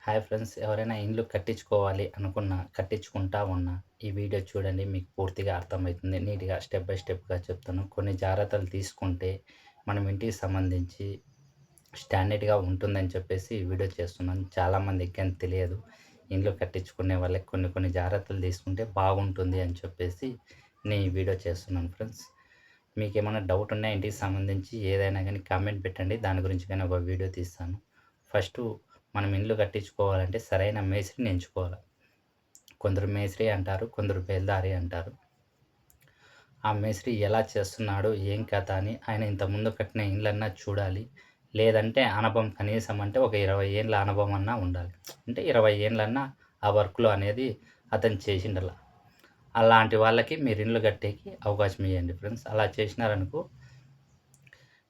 Hi friends, ఎవరైనా ఇండ్లు కట్టించుకోవాలి అనుకున్నా, కట్టించుకుంటా ఉన్నా, ఈ వీడియో చూడండి. మీకు పూర్తిగా అర్థమవుతుంది. నీట్‌గా స్టెప్ బై స్టెప్‌గా చెప్తాను. కొన్ని జాగ్రత్తలు తీసుకుంటే మనం ఇంటికి సంబంధించి స్టాండర్డ్‌గా ఉంటుందని చెప్పేసి ఈ వీడియో చేస్తున్నాను. చాలామందికి గాని తెలియదు. ఇండ్లు కట్టించుకునే వాళ్ళకి కొన్ని కొన్ని జాగ్రత్తలు తీసుకుంటే బాగుంటుంది అని చెప్పేసి నేను ఈ వీడియో చేస్తున్నాను ఫ్రెండ్స్. మీకేమైనా డౌట్ ఉన్నా ఇంటికి సంబంధించి ఏదైనా గాని కామెంట్ పెట్టండి. దాని గురించి గాని ఒక వీడియో తీస్తాను. ఫస్టు మనం ఇల్లు కట్టించుకోవాలంటే సరైన మేస్త్రిని ఎంచుకోవాలి. కొందరు మేస్త్రి అంటారు, కొందరు బేల్దారి అంటారు. ఆ మేస్త్రి ఎలా చేస్తున్నాడు, ఏం కథ అని ఆయన ఇంతకుముందు కట్టిన ఇండ్లన్నా చూడాలి. లేదంటే అనుభవం కనీసం అంటే ఒక 20 ఏండ్ల అనుభవం అన్నా ఉండాలి. అంటే 20 ఏండ్లన్నా ఆ వర్క్‌లో అనేది అతను చేసిండల. అలాంటి వాళ్ళకి మీరు ఇండ్లు కట్టేకి అవకాశం ఇయ్యండి ఫ్రెండ్స్. అలా చేసినారనుకో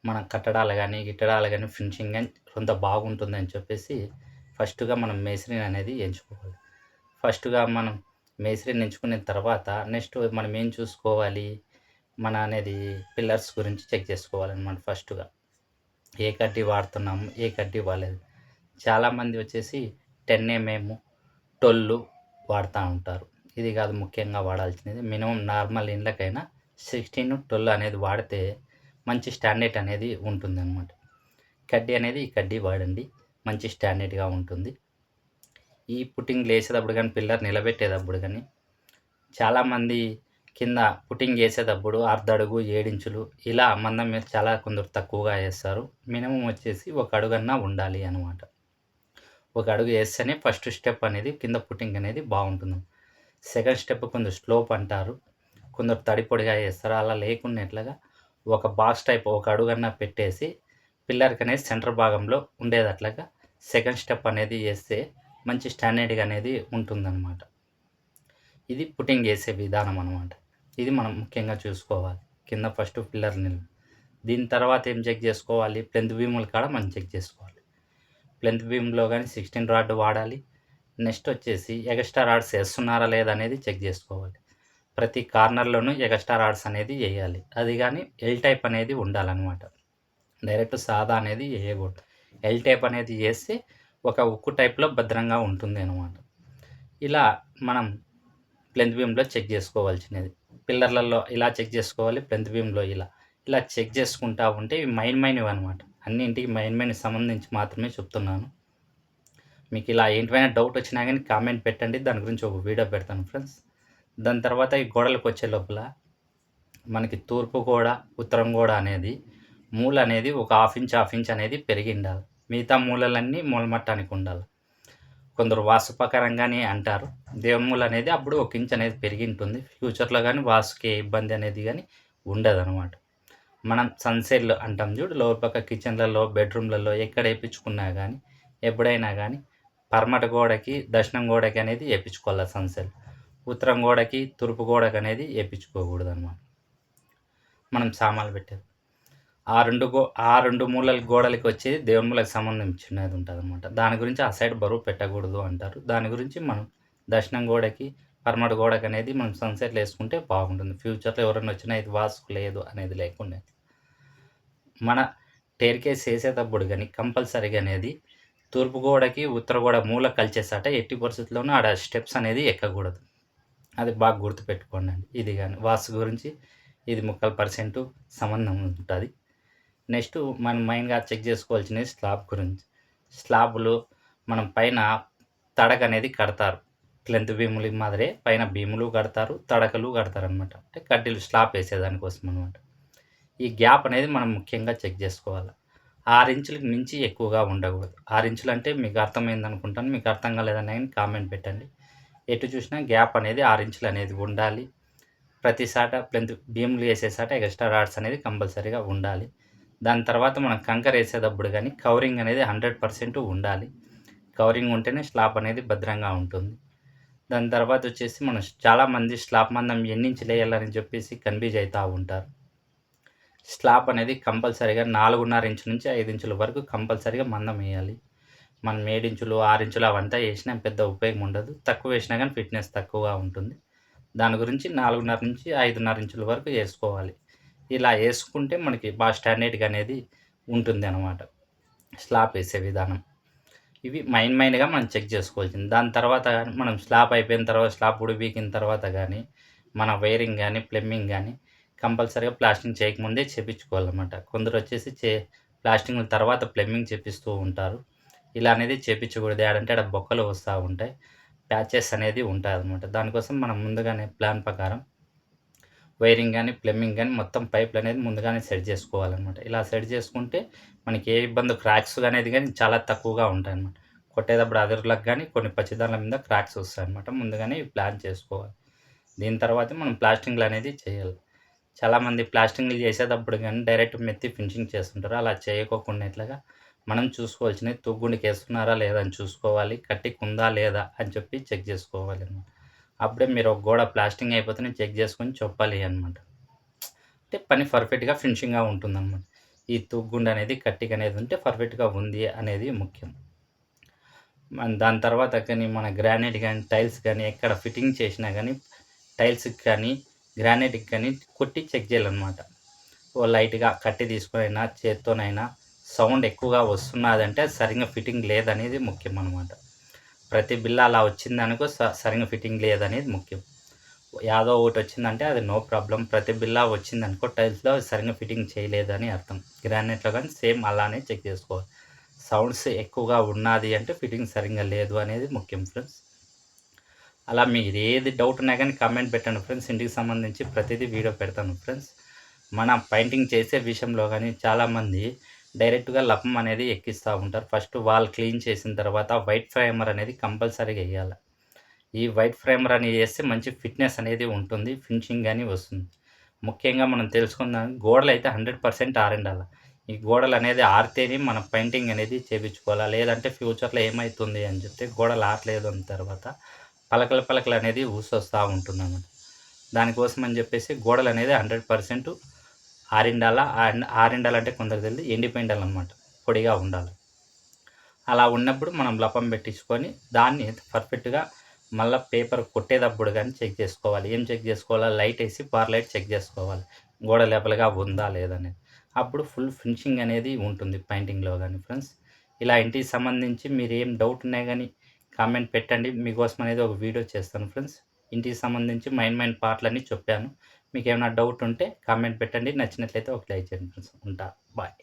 మన కట్టడాలు గానీ, గిట్టడాలు గానీ, ఫినిషింగ్ గాని కొంత బాగుంటుందని చెప్పేసి ఫస్ట్‌గా మనం మేస్త్రిని అనేది ఎంచుకోవాలి. ఫస్ట్‌గా మనం మేస్త్రిని ఎంచుకున్న తర్వాత నెక్స్ట్ మనం ఏం చూసుకోవాలి, మన అనేది పిల్లర్స్ గురించి చెక్ చేసుకోవాలనమాట ఫస్ట్‌గా. ఏ కడ్డీ వాడుతున్నాము, ఏ కడ్డీ వాడలేదు. చాలామంది వచ్చేసి 10 12 వాడుతా ఉంటారు. ఇది కాదు ముఖ్యంగా వాడాల్సినది. మినిమమ్ నార్మల్ ఇండ్లకైనా 16, 12 అనేది వాడితే మంచి స్టాండర్డ్ అనేది ఉంటుందనమాట. కడ్డీ అనేది ఈ కడ్డీ వాడండి. మంచి స్టాండర్డ్‌గా ఉంటుంది. ఈ పుట్టింగ్‌లేసేటప్పుడు గానీ, పిల్లర్ నిలబెట్టేటప్పుడు గానీ, చాలామంది కింద పుట్టింగ్ ఏసేటప్పుడు అర్ధడుగు, 7 ఇంచులు ఇలా మందం మీద చాలా కొందరు తక్కువగా ఏస్తారు. మినిమమ్ వచ్చేసి ఒక అడుగన్నా ఉండాలి అనమాట. ఒక అడుగు ఏస్తేనే ఫస్ట్ స్టెప్ అనేది కింద పుట్టింగ్ అనేది బావుంటుంది. సెకండ్ స్టెప్ కొందరు స్లోప్ అంటారు. కొందరు తడి పొడిగా ఏస్తారు. అలా లేకుండా ఎట్లాగా ఒక బాక్స్ టైప్ ఒక అడుగన్నా పెట్టేసి పిల్లర్‌కనేది సెంటర్ భాగంలో ఉండేదట్లాగా సెకండ్ స్టెప్ అనేది ఏస్తే మంచి స్టాండర్డ్‌గా అనేది ఉంటుందనమాట. ఇది పుట్టింగ్ ఏసే విధానం అనమాట. ఇది మనం ముఖ్యంగా చూసుకోవాలి. కింద ఫస్ట్ పిల్లర్ దీని తర్వాత ఏం చెక్ జేసుకోవాలి, ప్లెంత్ బీముల కాడ మనం చెక్ జేసుకోవాలి. ప్లెంత్ బీమ్‌లో గాని 16 రాడ్ వాడాలి. నెక్స్ట్ వచ్చేసి ఎగస్ట్రా రాడ్స్ ఏస్తున్నారా లేదా అనేది చెక్ జేసుకోవాలి. ప్రతి కార్నర్‌లోనూ ఎగస్ట్రా రాడ్స్ అనేది ఎయ్యాలి. అది గాని ఎల్ టైప్ అనేది ఉండాలనమాట. డైరెక్ట్ సాదా అనేది ఎయగూడదు. ఎల్ టైప్ అనేది ఏస్తే ఒక ఉక్కు టైప్‌లో భద్రంగా ఉంటుంది అనమాట. ఇలా మనం ప్లెంత్ బీమ్‌లో చెక్ జేసుకోవాల్సినది. పిల్లర్‌లలో ఇలా చెక్ జేసుకోవాలి. ప్లెంత్ బీమ్‌లో ఇలా. ఇలా చెక్ జేసుకుంటా ఉంటే ఇవి మైన్‌మైనవనమాట. అన్నింటికి మెయిన్‌కి సంబంధించి మాత్రమే చెప్తున్నాను. మీకిలా ఏంటివైనా డౌట్ వచ్చినా గానీ కామెంట్ పెట్టండి. దాని గురించి ఒక వీడియో పెడతాను ఫ్రెండ్స్. దాని తర్వాత ఈ గోడలకొచ్చే లోపల మనకి తూర్పు గోడ, ఉత్తరం గోడ అనేది మూలనేది ఒక హాఫ్ ఇంచ్ అనేది పెరిగిండాలి. మిగతా మూలలన్నీ మూలమట్టానికి ఉండాలి. కొందరు వాస్తు ప్రకారంగానే అంటారు. దేవుని మూల అనేది అప్పుడు ఒక ఇంచ్ అనేది పెరిగింటుంది. ఫ్యూచర్‌లో గానీ వాస్తుకి ఏ ఇబ్బంది అనేది గానీ ఉండదనమాట. మనం సన్‌సైడ్‌లో అంటాం చూడు, లోపల పక్క కిచెన్‌లలో, బెడ్‌రూమ్‌లలో ఎక్కడ ఏపిచ్చుకున్నా గానీ, ఎప్పుడైనా గానీ పడమట గోడకి, దక్షిణం గోడకి అనేది ఏపిచ్చుకోవాల సన్‌సైడ్. ఉత్తరం గోడకి, తూర్పు గోడకనేది ఏపిచ్చుకోకూడదనమాట. మనం సామాన్లు పెట్టేది. ఆ 2 మూలల గోడలకి వచ్చేది దేవుని మూలకు సంబంధించినది ఉంటదనమాట. దాని గురించి ఆ సైడ్ బరువు పెట్టకూడదు అంటారు. దాని గురించి మనం దక్షిణం గోడకి, పడమట గోడకనేది మనం సన్‌సైడ్‌లో ఏసుకుంటే బాగుంటుంది. ఫ్యూచర్‌లో ఎవరైనా వచ్చినా ఇది వాస్తుకు లేదు అనేది లేకుండా. మన స్టెయిర్‌కేస్ ఏసేటప్పుడు గాని కంపల్సరీగా అనేది తూర్పు గోడకి, ఉత్తర గోడ మూల కలిసేసాట ఎట్టి పరిస్థితుల్లోనూ ఆడ స్టెప్స్ అనేది ఎక్కకూడదు. అది బాగా గుర్తుపెట్టుకోండండి. ఇది గాని వాస్తు గురించి ఇది 30% సంబంధం ఉంటది. నెక్స్ట్ మనం మెయిన్‌గా చెక్ జేసుకోవాల్సినది స్లాబ్ గురించి. స్లాబులు మనం పైన తడకనేది కడతారు. ప్లెంత్ బీములు మాదిరే పైన బీములు కడతారు, తడకలు కడతారనమాట. అంటే కడ్డీలు స్లాబ్ ఏసేదానికోసం అనమాట. ఈ గ్యాప్ అనేది మనం ముఖ్యంగా చెక్ జేసుకోవాలి. 6 ఇంచులకు మించి ఎక్కువగా ఉండకూడదు. 6 ఇంచులంటే మీకు అర్థమైందనుకుంటాను. మీకు అర్థం కాలేదన్నా గాని కామెంట్ పెట్టండి. ఎటు చూసినా గ్యాప్ అనేది 6 ఇంచులనేది ఉండాలి. ప్రతి సాట ప్లెంత్ బీములు ఏసేసాట ఎక్స్‌ట్రా రాడ్స్ అనేది కంపల్సరీగా ఉండాలి. దాని తర్వాత మనం కంకర ఏసేటప్పుడు గానీ కవరింగ్ అనేది 100% ఉండాలి. కవరింగ్ ఉంటేనే స్లాబ్ అనేది భద్రంగా ఉంటుంది. దాని తర్వాత వచ్చేసి మనం చాలామంది స్లాబ్ మందం ఎన్ని ఇంచులేయాలని చెప్పేసి కన్‌ఫ్యూజ్ అయితా ఉంటారు. స్లాబ్ అనేది కంపల్సరీగా 4.5 ఇంచు నుంచి 5 ఇంచుల వరకు కంపల్సరీగా మందం ఎయాలి. మనం 7 ఇంచులు, 6 ఇంచులు అవంతా ఏసినా పెద్ద ఉపయోగం ఉండదు. తక్కువ ఏసినా గానీ ఫిట్‌నెస్ తక్కువగా ఉంటుంది. దాని గురించి 4.5 నుంచి 5.5 ఇంచుల వరకు ఏసుకోవాలి. ఇలా ఏసుకుంటే మనకి బాగా స్టాండర్డ్‌గా అనేది ఉంటుందనమాట. స్లాబ్ ఏసే విధానం. ఇవి మెయిన్‌గా మనం చెక్ చేసుకోవాల్సింది. దాని తర్వాత గాని మనం స్లాబ్ అయిపోయిన తర్వాత స్లాబ్ ఉడిపీకిన తర్వాత గానీ, మన వైరింగ్ గానీ, ప్లంబింగ్ గానీ కంపల్సరీగా ప్లాస్టింగ్ చేయకముందే చేపించుకోవాలన్నమాట. కొందరొచ్చేసి ప్లాస్టింగ్ తర్వాత ప్లంబింగ్ చేపిస్తూ ఉంటారు. ఇలా అనేది చేపించకూడదు. ఏడంటే ఆడ బొక్కలు వస్తా ఉంటాయి. ప్యాచెస్ అనేది ఉంటాయన్నమాట. దానికోసం మనం ముందుగానే ప్లాన్ ప్రకారం వైరింగ్ గానీ, ప్లంబింగ్ గానీ మొత్తం పైపులనేది ముందుగానే సెట్ జేసుకోవాలనమాట. ఇలా సెట్ జేసుకుంటే మనకి ఏ ఇబ్బంది క్రాక్స్ అనేది గానీ చాలా తక్కువగా ఉంటాయన్నమాట. కొట్టేటప్పుడు అదుర్లకు గానీ కొన్ని పచ్చిదాన్ల మీద క్రాక్స్ వస్తాయన్నమాట. ముందుగానే ప్లాన్ చేసుకోవాలి. దీని తర్వాతే మనం ప్లాస్టింగ్‌లనేది చేయాలి. చాలామంది ప్లాస్టింగ్‌లు చేసేటప్పుడు గానీ డైరెక్ట్ మెత్తి ఫినిషింగ్ చేస్తుంటారు. అలా చేయకోకుండా ఎట్లాగా మనం చూసుకోవాల్సినవి తుగ్గునికేస్తున్నారా లేదా అని చూసుకోవాలి. కట్టికుందా లేదా అని చెప్పి చెక్ జేసుకోవాలన్నమాట. అప్పుడే మీరు ఒక గోడ ప్లాస్టింగ్ అయిపోతేనే చెక్ చేసుకొని చెప్పాలి అనమాట. అంటే పని పర్ఫెక్ట్‌గా ఫినిషింగ్‌గా ఉంటుందనమాట. ఈ తుగ్గుండనేది, కట్టికనేది ఉంటే పర్ఫెక్ట్‌గా ఉంది అనేది ముఖ్యం. దాని తర్వాత కానీ మన గ్రానైట్ గానీ, టైల్స్ గానీ ఎక్కడ ఫిట్టింగ్ చేసినా గానీ, టైల్స్‌కి కానీ, గ్రానైట్‌కి కానీ కొట్టి చెక్ చేయాలనమాట. ఓ లైట్‌గా కట్టి తీసుకొనైనా, చేత్తోనైనా సౌండ్ ఎక్కువగా వస్తున్నాదంటే అది సరిగ్గా ఫిట్టింగ్ లేదనేది ముఖ్యమనమాట. ప్రతి బిల్ల అలా వచ్చిందనుకో సరిగ్గా ఫిట్టింగ్ లేదనేది ముఖ్యం. యాదో ఒకటొచ్చిందంటే అది నో ప్రాబ్లమ్. ప్రతి బిల్లా వచ్చిందనుకో టైల్స్‌లో అది సరిగ్గా ఫిట్టింగ్ చేయలేదని అర్థం. గ్రానైట్‌లో గానీ సేమ్ అలానే చెక్ చేసుకోవాలి. సౌండ్స్ ఎక్కువగా ఉన్నాది అంటే ఫిట్టింగ్ సరిగ్గా లేదు అనేది ముఖ్యం ఫ్రెండ్స్. అలా మీరేది డౌట్ ఉన్నా గానీ కామెంట్ పెట్టండి ఫ్రెండ్స్. ఇంటికి సంబంధించి ప్రతిదీ వీడియో పెడతాను ఫ్రెండ్స్. మన పెయింటింగ్ చేసే విషయంలో గానీ చాలామంది డైరెక్ట్‌గా లపం అనేది ఎక్కిస్తా ఉంటారు. ఫస్ట్ వాల్ క్లీన్ చేసిన తర్వాత వైట్ ప్రైమర్ అనేది కంపల్సరీగా ఎయ్యాల. ఈ వైట్ ప్రైమర్ అనేది ఏస్తే మంచి ఫిట్‌నెస్ అనేది ఉంటుంది. ఫినిషింగ్ గాని వస్తుంది. ముఖ్యంగా మనం తెలుసుకుందాం గోడలైతే 100% ఆరిండాల. ఈ గోడలనేది ఆరితేనే మన పెయింటింగ్ అనేది చేపించుకోవాలా. లేదంటే ఫ్యూచర్‌లో ఏమైతుంది అని చెప్తే గోడలు ఆరలేదు అన్న తర్వాత పలకలనేది ఊసొస్తా ఉంటుందన్నమాట. దానికోసం అని చెప్పేసి గోడలనేది 100% ఆరిండాల. ఆరిండాలంటే కొందరికి తెలీదు ఎండిపోయిండాలన్నమాట. పొడిగా ఉండాలి. అలా ఉన్నప్పుడు మనం లపం పెట్టించుకొని దాన్ని పర్ఫెక్ట్‌గా మళ్ళా పేపర్ కొట్టేటప్పుడు గానీ చెక్ చేసుకోవాలి. ఏం చెక్ చేసుకోవాలా? లైటేసి లైట్ చెక్ చేసుకోవాలి. గోడ లోపలగా ఉందా? లేదా? అనేది. అప్పుడు ఫుల్ ఫినిషింగ్ అనేది ఉంటుంది పెయింటింగ్‌లో గానీ ఫ్రెండ్స్. ఇలా ఇంటికి సంబంధించి మీరేం డౌట్ ఉన్నా గానీ కామెంట్ పెట్టండి. మీకోసం అనేది ఒక వీడియో చేస్తాను ఫ్రెండ్స్. ఇంటికి సంబంధించి మెయిన్ పార్ట్‌లన్నీ చెప్పాను. మీకేమైనా డౌట్ ఉంటే కామెంట్ పెట్టండి. నచ్చినట్లయితే ఒక లైక్ చేయండి ఫ్రెండ్స్. ఉంటా. బాయ్.